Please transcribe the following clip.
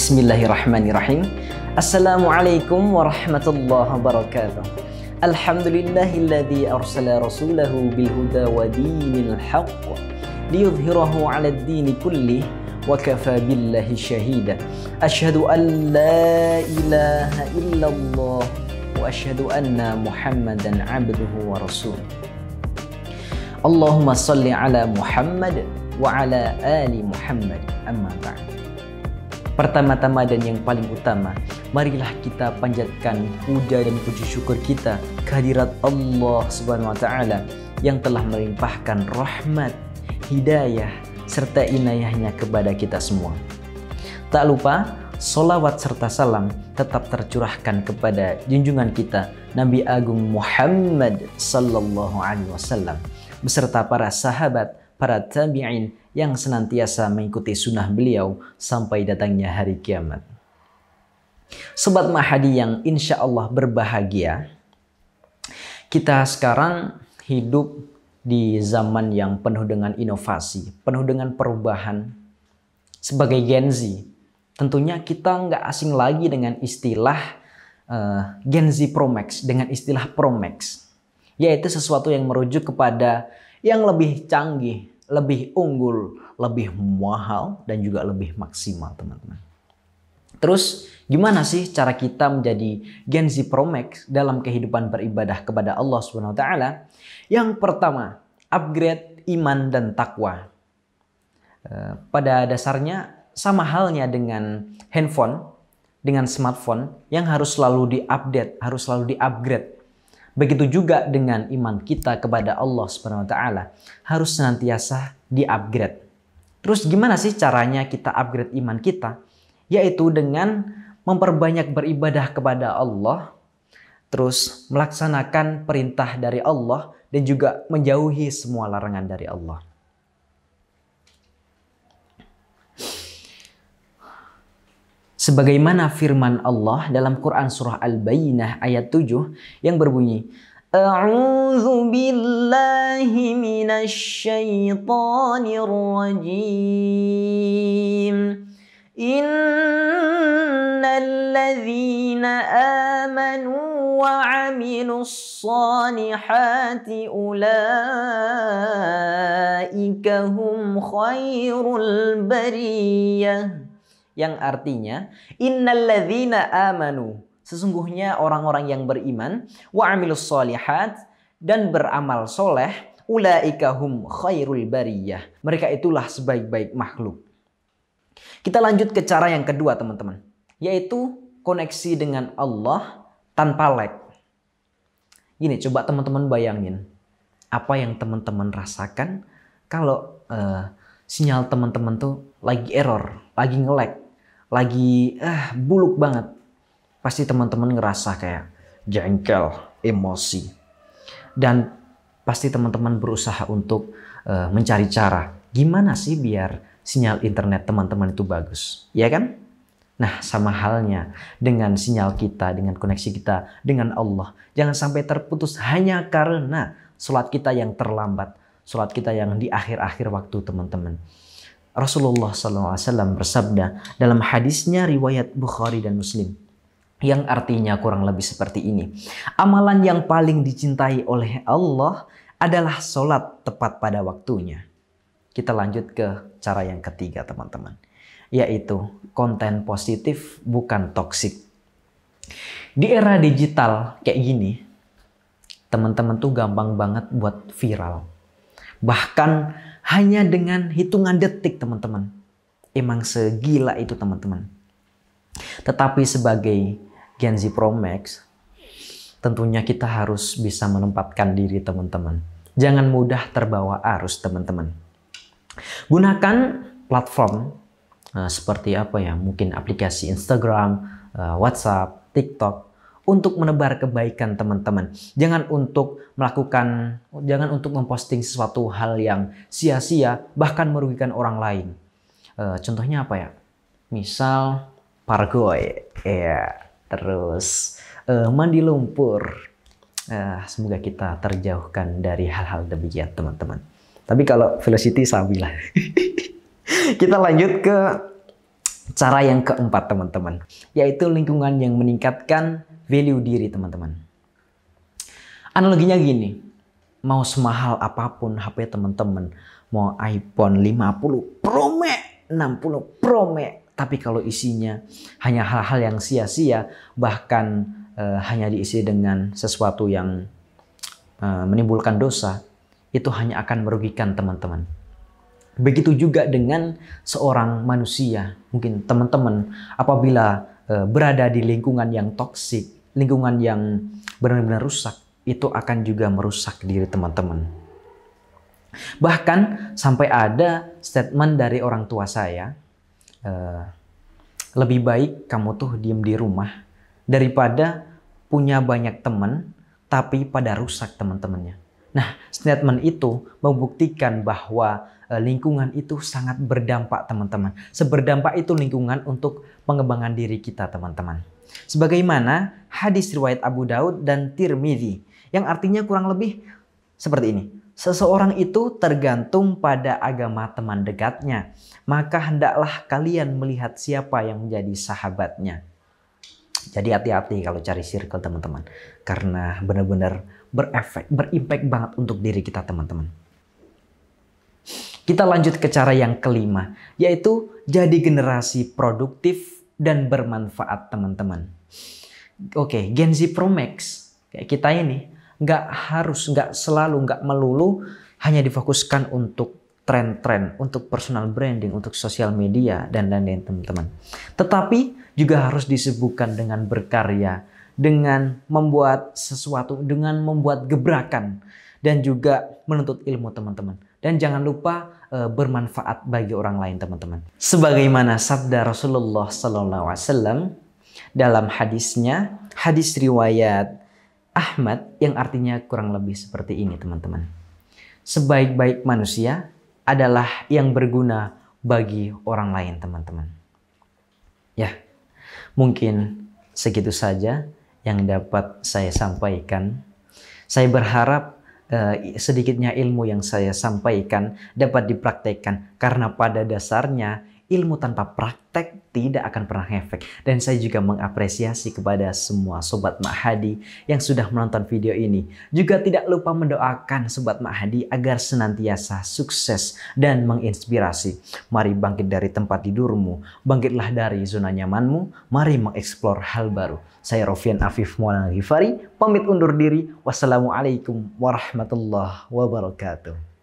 Bismillahirrahmanirrahim. Assalamualaikum warahmatullahi wabarakatuh. Alhamdulillahilladzi arsala rasulahu bilhuda wa dinil haqq liyudhhirahu 'alad dini kullih wa kafa billahi syahida. Asyhadu an la ilaha illallah wa asyhadu anna Muhammadan 'abduhu wa rasuluh. Allahumma shalli ala Muhammad wa ala ali Muhammad. Amma ba'd. Pertama-tama dan yang paling utama, marilah kita panjatkan puja dan puji syukur kita kehadirat Allah Subhanahu wa taala yang telah melimpahkan rahmat, hidayah serta inayahnya kepada kita semua. Tak lupa solawat serta salam tetap tercurahkan kepada junjungan kita Nabi Agung Muhammad sallallahu alaihi wasallam beserta para sahabat, para tabi'in yang senantiasa mengikuti sunnah beliau sampai datangnya hari kiamat. Sobat Mahadi yang insya Allah berbahagia, kita sekarang hidup di zaman yang penuh dengan inovasi, penuh dengan perubahan. Sebagai Gen Z, tentunya kita nggak asing lagi dengan istilah Gen Z Pro Max, dengan istilah Pro Max, yaitu sesuatu yang merujuk kepada yang lebih canggih, lebih unggul, lebih mahal, dan juga lebih maksimal, teman-teman. Terus, gimana sih cara kita menjadi Gen Z Pro Max dalam kehidupan beribadah kepada Allah Subhanahu wa taala? Yang pertama, upgrade iman dan takwa. Pada dasarnya sama halnya dengan handphone, dengan smartphone yang harus selalu diupdate, harus selalu diupgrade. Begitu juga dengan iman kita kepada Allah Subhanahu wa taala, harus senantiasa di-upgrade. Terus gimana sih caranya kita upgrade iman kita? Yaitu dengan memperbanyak beribadah kepada Allah, terus melaksanakan perintah dari Allah dan juga menjauhi semua larangan dari Allah. Sebagaimana firman Allah dalam Quran surah Al-Bayyinah ayat 7 yang berbunyi, A'udzu billahi minasy syaithanir rajim. Innal ladzina amanu wa 'amilus shalihati ulaika hum khairul bariyah. Yang artinya, innalladzina amanu, sesungguhnya orang-orang yang beriman, wa amilus sholihat, dan beramal soleh, ulaika hum khairul bariyah, mereka itulah sebaik-baik makhluk. Kita lanjut ke cara yang kedua, teman-teman, yaitu koneksi dengan Allah tanpa lag. Gini, coba teman-teman bayangin apa yang teman-teman rasakan kalau sinyal teman-teman tuh lagi error, lagi nge-lag, lagi buluk banget. Pasti teman-teman ngerasa kayak jengkel, emosi. Dan pasti teman-teman berusaha untuk mencari cara gimana sih biar sinyal internet teman-teman itu bagus, ya kan? Nah, sama halnya dengan sinyal kita, dengan koneksi kita dengan Allah. Jangan sampai terputus hanya karena sholat kita yang terlambat, sholat kita yang di akhir-akhir waktu, teman-teman. Rasulullah SAW bersabda dalam hadisnya riwayat Bukhari dan Muslim, yang artinya kurang lebih seperti ini. Amalan yang paling dicintai oleh Allah adalah sholat tepat pada waktunya. Kita lanjut ke cara yang ketiga, teman-teman, yaitu konten positif bukan toksik. Di era digital kayak gini, teman-teman tuh gampang banget buat viral. Bahkan hanya dengan hitungan detik, teman-teman. Emang segila itu, teman-teman. Tetapi sebagai Gen Z Pro Max, tentunya kita harus bisa menempatkan diri, teman-teman. Jangan mudah terbawa arus, teman-teman. Gunakan platform seperti apa ya? Mungkin aplikasi Instagram, WhatsApp, TikTok untuk menebar kebaikan, teman-teman. Jangan untuk memposting sesuatu hal yang sia-sia, bahkan merugikan orang lain. Contohnya apa ya? Misal pargoy, ya, terus mandi lumpur. Semoga kita terjauhkan dari hal-hal demikian, teman-teman. Tapi kalau velocity sabilah. Kita lanjut ke Cara yang keempat teman-teman, yaitu lingkungan yang meningkatkan value diri teman-teman. Analoginya gini, mau semahal apapun HP teman-teman, mau iPhone 50 Pro Max, 60 Pro Max, tapi kalau isinya hanya hal-hal yang sia-sia, bahkan hanya diisi dengan sesuatu yang menimbulkan dosa, itu hanya akan merugikan teman-teman. Begitu juga dengan seorang manusia. Mungkin teman-teman apabila berada di lingkungan yang toksik, lingkungan yang benar-benar rusak, itu akan juga merusak diri teman-teman. Bahkan sampai ada statement dari orang tua saya, lebih baik kamu tuh diem di rumah daripada punya banyak teman tapi pada rusak teman-temannya. Nah, statement itu membuktikan bahwa lingkungan itu sangat berdampak teman-teman. Seberdampak itu lingkungan untuk pengembangan diri kita teman-teman. Sebagaimana hadis riwayat Abu Daud dan Tirmidzi yang artinya kurang lebih seperti ini. Seseorang itu tergantung pada agama teman dekatnya. Maka hendaklah kalian melihat siapa yang menjadi sahabatnya. Jadi hati-hati kalau cari circle teman-teman. Karena benar-benar berefek, berimpact banget untuk diri kita teman-teman. Kita lanjut ke cara yang kelima. Yaitu jadi generasi produktif dan bermanfaat teman-teman. Oke, Gen Z Pro Max. Kayak kita ini. Nggak melulu hanya difokuskan untuk tren-tren, untuk personal branding, untuk sosial media, dan lain-lain teman-teman. Tetapi juga harus disibukkan dengan berkarya, dengan membuat sesuatu, dengan membuat gebrakan, dan juga menuntut ilmu teman-teman. Dan jangan lupa bermanfaat bagi orang lain teman-teman. Sebagaimana sabda Rasulullah SAW dalam hadisnya, hadis riwayat Ahmad yang artinya kurang lebih seperti ini teman-teman. Sebaik-baik manusia adalah yang berguna bagi orang lain teman-teman. Ya, mungkin segitu saja yang dapat saya sampaikan. Saya berharap sedikitnya ilmu yang saya sampaikan dapat dipraktekkan. Karena pada dasarnya ilmu tanpa praktek tidak akan pernah efek. Dan saya juga mengapresiasi kepada semua Sobat Mak Hadi yang sudah menonton video ini. Juga tidak lupa mendoakan Sobat Mak Hadi agar senantiasa sukses dan menginspirasi. Mari bangkit dari tempat tidurmu, bangkitlah dari zona nyamanmu, mari mengeksplor hal baru. Saya Rofian Afif Maulana Ghifari, pamit undur diri. Wassalamualaikum warahmatullahi wabarakatuh.